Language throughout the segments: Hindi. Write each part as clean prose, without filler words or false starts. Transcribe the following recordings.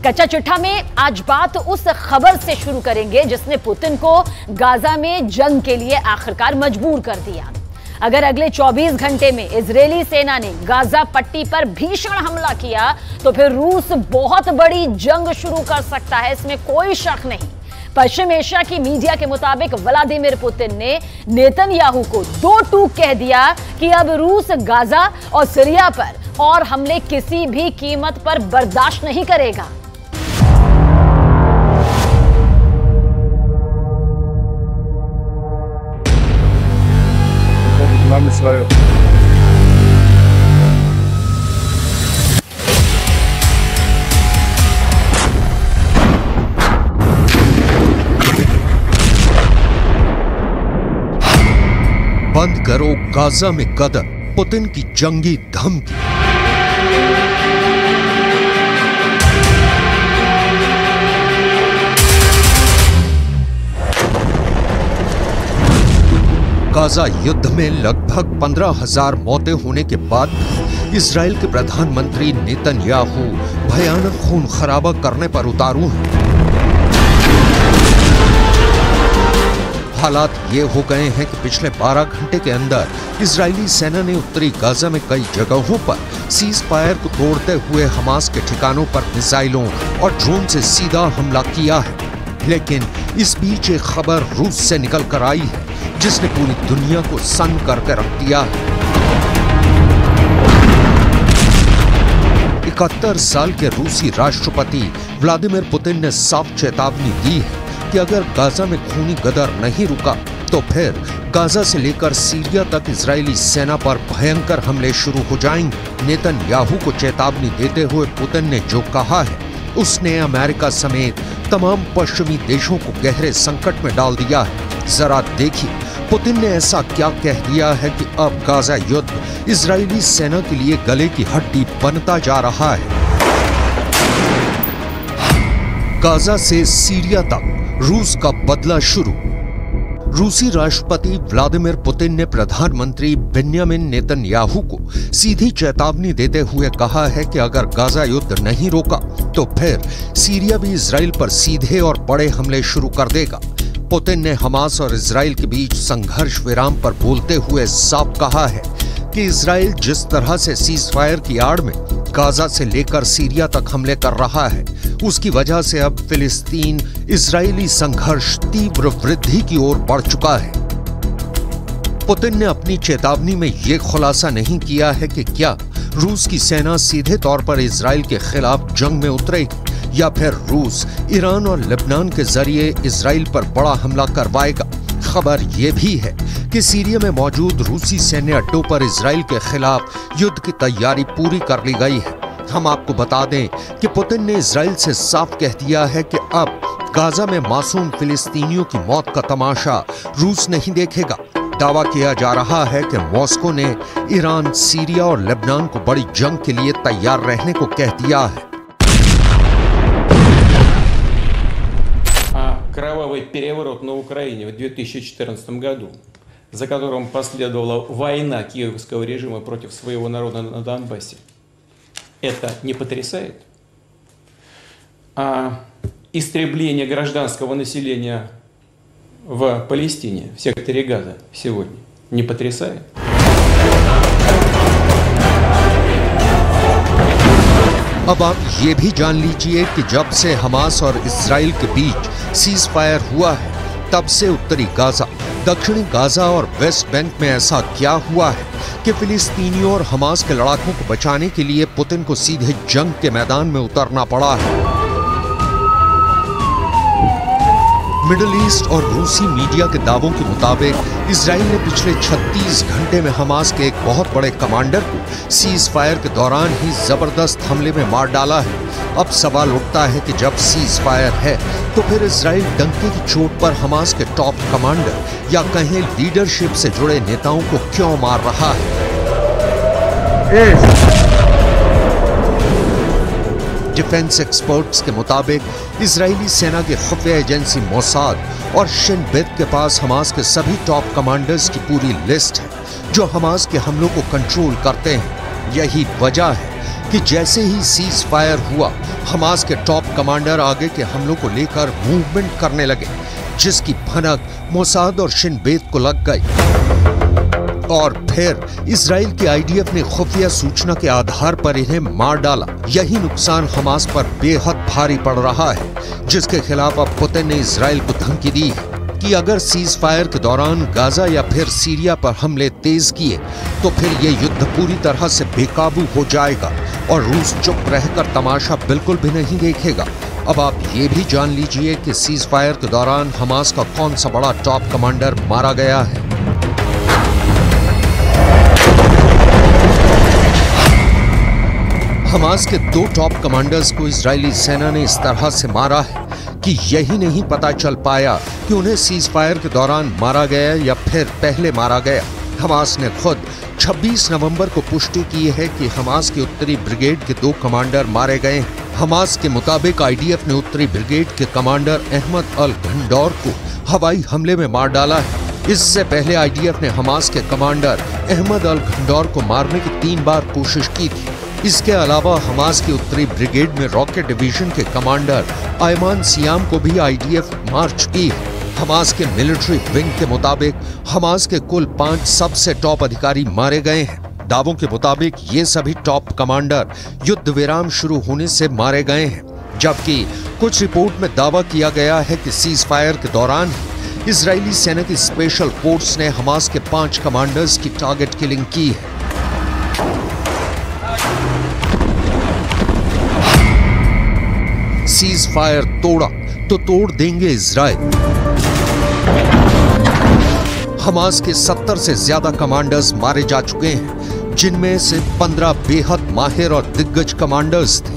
कच्चा चिट्ठा में आज बात उस खबर से शुरू करेंगे जिसने पुतिन को गाजा में जंग के लिए आखिरकार मजबूर कर दिया। अगर अगले 24 घंटे में इजरायली सेना ने गाजा पट्टी पर भीषण हमला किया तो फिर रूस बहुत बड़ी जंग शुरू कर सकता है, इसमें कोई शक नहीं। पश्चिम एशिया की मीडिया के मुताबिक व्लादिमीर पुतिन ने नेतन्याहू को दो टूक कह दिया कि अब रूस गाजा और सीरिया पर और हमले किसी भी कीमत पर बर्दाश्त नहीं करेगा। बंद करो गाजा में कदम, पुतिन की जंगी धमकी। गाजा युद्ध में लगभग 15,000 मौतें होने के बाद इजराइल के प्रधानमंत्री नेतन्याहू भयानक खून खराबा करने पर उतारू हैं। हालात ये हो गए हैं कि पिछले 12 घंटे के अंदर इजरायली सेना ने उत्तरी गाजा में कई जगहों पर सीज फायर को तोड़ते हुए हमास के ठिकानों पर मिसाइलों और ड्रोन से सीधा हमला किया है। लेकिन इस बीच एक खबर रूस से निकल कर आई है जिसने पूरी दुनिया को सन्न करके रख दिया है। 71 साल के रूसी राष्ट्रपति व्लादिमीर पुतिन ने साफ चेतावनी दी है कि अगर गाजा में खूनी गदर नहीं रुका तो फिर गाजा से लेकर सीरिया तक इजरायली सेना पर भयंकर हमले शुरू हो जाएंगे। नेतन्याहू को चेतावनी देते हुए पुतिन ने जो कहा है उसने अमेरिका समेत तमाम पश्चिमी देशों को गहरे संकट में डाल दिया है। जरा देखिए पुतिन ने ऐसा क्या कह दिया है कि अब गाजा युद्ध इजरायली सेना के लिए गले की हड्डी बनता जा रहा है। गाजा से सीरिया तक रूस का बदला शुरू। रूसी राष्ट्रपति व्लादिमीर पुतिन ने प्रधानमंत्री बेन्यामिन नेतन्याहू को सीधी चेतावनी देते हुए कहा है कि अगर गाजा युद्ध नहीं रोका तो फिर सीरिया भी इजराइल पर सीधे और बड़े हमले शुरू कर देगा। पुतिन ने हमास और इजराइल के बीच संघर्ष विराम पर बोलते हुए साफ कहा है कि इजराइल जिस तरह से सीज फायर की आड़ में गाजा से लेकर सीरिया तक हमले कर रहा है उसकी वजह से अब फिलिस्तीन इजरायली संघर्ष तीव्र वृद्धि की ओर बढ़ चुका है। पुतिन ने अपनी चेतावनी में यह खुलासा नहीं किया है कि क्या रूस की सेना सीधे तौर पर इजराइल के खिलाफ जंग में उतरेगी या फिर रूस ईरान और लेबनान के जरिए इजराइल पर बड़ा हमला करवाएगा। खबर यह भी है कि सीरिया में मौजूद रूसी सैन्य अड्डों पर इजराइल के खिलाफ युद्ध की तैयारी पूरी कर ली गई है। हम आपको बता दें कि पुतिन ने इजराइल से साफ कह दिया है कि अब गाजा में मासूम फिलिस्तीनियों की मौत का तमाशा रूस नहीं देखेगा। दावा किया जा रहा है कि मॉस्को ने ईरान, सीरिया और लेबनान को बड़ी जंग के लिए तैयार रहने को कह दिया है। Кровавый переворот на Украине в 2014 году, за которым последовала война киевского режима против своего народа на Донбассе. Это не потрясает? А истребление гражданского населения в Палестине, в секторе Газа сегодня, не потрясает? अब आप ये भी जान लीजिए कि जब से हमास और इजराइल के बीच सीज फायर हुआ है तब से उत्तरी गाजा, दक्षिणी गाजा और वेस्ट बैंक में ऐसा क्या हुआ है कि फिलिस्तीनियों और हमास के लड़ाकों को बचाने के लिए पुतिन को सीधे जंग के मैदान में उतरना पड़ा है। मिडिल ईस्ट और रूसी मीडिया के दावों के मुताबिक इजराइल ने पिछले 36 घंटे में हमास के एक बहुत बड़े कमांडर को सीज फायर के दौरान ही जबरदस्त हमले में मार डाला है। अब सवाल उठता है कि जब सीज फायर है तो फिर इजराइल डंके की चोट पर हमास के टॉप कमांडर या कहें लीडरशिप से जुड़े नेताओं को क्यों मार रहा है। डिफेंस एक्सपर्ट्स के मुताबिक इजरायली सेना की खुफिया एजेंसी मोसाद और शिन बेत के पास हमास के सभी टॉप कमांडर्स की पूरी लिस्ट है जो हमास के हमलों को कंट्रोल करते हैं। यही वजह है कि जैसे ही सीज फायर हुआ, हमास के टॉप कमांडर आगे के हमलों को लेकर मूवमेंट करने लगे, जिसकी भनक मोसाद और शिन बेत को लग गई। और फिर इजराइल की आईडीएफ ने खुफिया सूचना के आधार पर इन्हें मार डाला। यही नुकसान हमास पर बेहद भारी पड़ रहा है, जिसके खिलाफ अब पुतिन ने इजराइल को धमकी दी है कि अगर सीज फायर के दौरान गाजा या फिर सीरिया पर हमले तेज किए तो फिर ये युद्ध पूरी तरह से बेकाबू हो जाएगा और रूस चुप रहकर तमाशा बिल्कुल भी नहीं देखेगा। अब आप ये भी जान लीजिए कि सीज फायर के दौरान हमास का कौन सा बड़ा टॉप कमांडर मारा गया है। हमास के 2 टॉप कमांडर्स को इजरायली सेना ने इस तरह से मारा है कि यही नहीं पता चल पाया कि उन्हें सीज फायर के दौरान मारा गया या फिर पहले मारा गया। हमास ने खुद 26 नवंबर को पुष्टि की है कि हमास की उत्तरी ब्रिगेड के 2 कमांडर मारे गए हैं। हमास के मुताबिक आईडीएफ ने उत्तरी ब्रिगेड के कमांडर अहमद अल घंडौर को हवाई हमले में मार डाला है। इससे पहले आईडीएफ ने हमास के कमांडर अहमद अल घंडौर को मारने की 3 बार कोशिश की थी। इसके अलावा हमास की उत्तरी ब्रिगेड में रॉकेट डिवीजन के कमांडर आयमान सियाम को भी आईडीएफ मार चुकी है। हमास के मिलिट्री विंग के मुताबिक हमास के कुल 5 सबसे टॉप अधिकारी मारे गए हैं। दावों के मुताबिक ये सभी टॉप कमांडर युद्ध विराम शुरू होने से मारे गए हैं, जबकि कुछ रिपोर्ट में दावा किया गया है कि सीज फायर के दौरान इजरायली सेना की स्पेशल फोर्स ने हमास के 5 कमांडर्स की टारगेट किलिंग की है। सीज फायर तोड़ा तो तोड़ देंगे इजराइल। हमास के 70 से ज्यादा कमांडर्स मारे जा चुके हैं, जिनमें से 15 बेहद माहिर और दिग्गज कमांडर्स थे।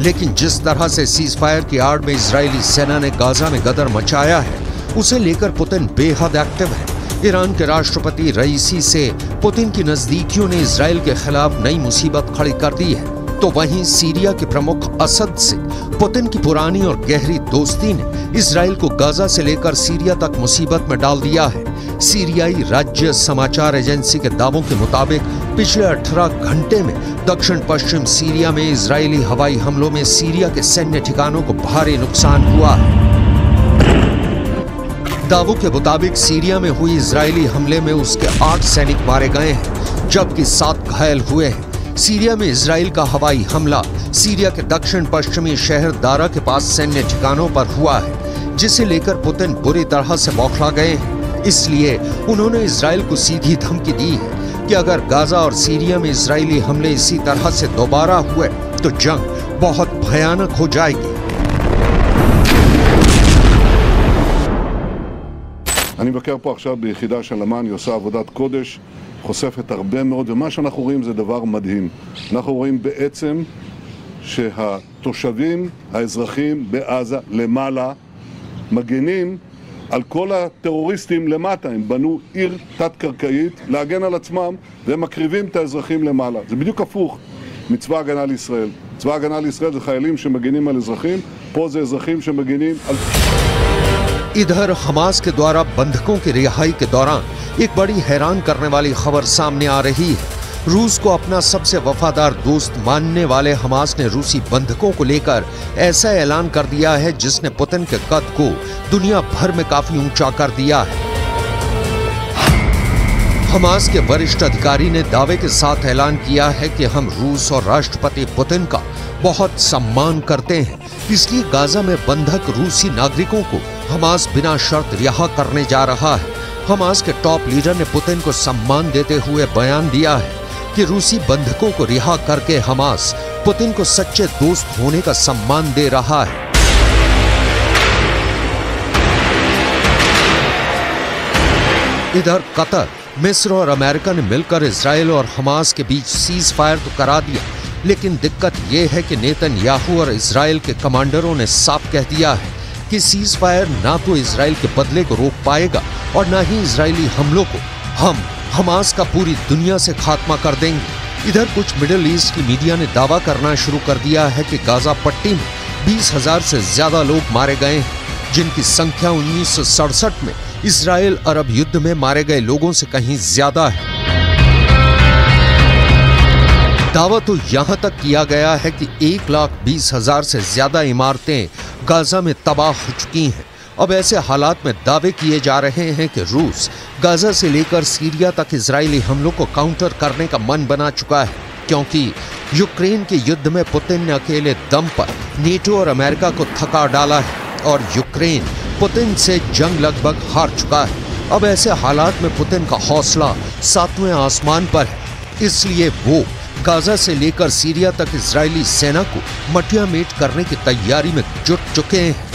लेकिन जिस तरह से सीज फायर की आड़ में इजरायली सेना ने गाजा में गदर मचाया है, उसे लेकर पुतिन बेहद एक्टिव है। ईरान के राष्ट्रपति रईसी से पुतिन की नजदीकियों ने इजराइल के खिलाफ नई मुसीबत खड़ी कर दी है, तो वहीं सीरिया के प्रमुख असद से पुतिन की पुरानी और गहरी दोस्ती ने इजराइल को गाजा से लेकर सीरिया तक मुसीबत में डाल दिया है। सीरियाई राज्य समाचार एजेंसी के दावों के मुताबिक पिछले 18 घंटे में दक्षिण पश्चिम सीरिया में इजरायली हवाई हमलों में सीरिया के सैन्य ठिकानों को भारी नुकसान हुआ है। दावों के मुताबिक सीरिया में हुई इजरायली हमले में उसके 8 सैनिक मारे गए हैं, जबकि 7 घायल हुए हैं। सीरिया में इजराइल का हवाई हमला सीरिया के दक्षिण पश्चिमी शहर दारा के पास सैन्य ठिकानों पर हुआ है, जिसे लेकर पुतिन बुरी तरह से बौखला गए हैं। इसलिए उन्होंने इजराइल को सीधी धमकी दी है कि अगर गाजा और सीरिया में इजरायली हमले इसी तरह से दोबारा हुए तो जंग बहुत भयानक हो जाएगी। אני מבקר פה עכשיו ביחידה של אמ"ן, היא עושה עבודת קודש, חושפת הרבה מאוד, ומה שאנחנו רואים זה דבר מדהים. אנחנו רואים בעצם שהתושבים, האזרחים בעזה למעלה, מגנים על כל הטרוריסטים למטה. הם בנו עיר תת-קרקעית להגן על עצמם, והם מקריבים את האזרחים למעלה. זה בדיוק הפוך מצבא הגנה לישראל. צבא הגנה לישראל זה חיילים שמגנים על אזרחים, פה זה אזרחים שמגנים על... इधर हमास के द्वारा बंधकों की रिहाई के दौरान एक बड़ी हैरान करने वाली खबर सामने आ रही है। रूस को अपना सबसे वफादार दोस्त मानने वाले हमास ने रूसी बंधकों को लेकर ऐसा ऐलान कर दिया है जिसने पुतिन के कद को दुनिया भर में काफी ऊंचा कर दिया है। हमास के वरिष्ठ अधिकारी ने दावे के साथ ऐलान किया है कि हम रूस और राष्ट्रपति पुतिन का बहुत सम्मान करते हैं, इसलिए गाजा में बंधक रूसी नागरिकों को हमास बिना शर्त रिहा करने जा रहा है। हमास के टॉप लीडर ने पुतिन को सम्मान देते हुए बयान दिया है कि रूसी बंधकों को रिहा करके हमास पुतिन को सच्चे दोस्त होने का सम्मान दे रहा है। इधर कतर, मिस्र और अमेरिका ने मिलकर इजराइल और हमास के बीच सीज फायर तो करा दिया, लेकिन दिक्कत यह है कि नेतन्याहू और इजराइल के कमांडरों ने साफ कह दिया है कि सीज फायर ना तो इजराइल के बदले को रोक पाएगा और ना ही इजरायली हमलों को। हम हमास का पूरी दुनिया से खात्मा कर देंगे। इधर कुछ मिडिल ईस्ट की मीडिया ने दावा करना शुरू कर दिया है कि गाजा पट्टी में 20,000 से ज्यादा लोग मारे गए हैं, जिनकी संख्या 1967 में इजराइल अरब युद्ध में मारे गए लोगों से कहीं ज्यादा है। दावा तो यहां तक किया गया है कि 1,20,000 से ज्यादा इमारतें गाजा में तबाह हो चुकी हैं। अब ऐसे हालात में दावे किए जा रहे हैं कि रूस गाजा से लेकर सीरिया तक इजरायली हमलों को काउंटर करने का मन बना चुका है, क्योंकि यूक्रेन के युद्ध में पुतिन ने अकेले दम पर नेटो और अमेरिका को थका डाला है और यूक्रेन पुतिन से जंग लगभग हार चुका है। अब ऐसे हालात में पुतिन का हौसला 7वें आसमान पर है, इसलिए वो गाजा से लेकर सीरिया तक इजरायली सेना को मटियामेट करने की तैयारी में जुट चुके हैं।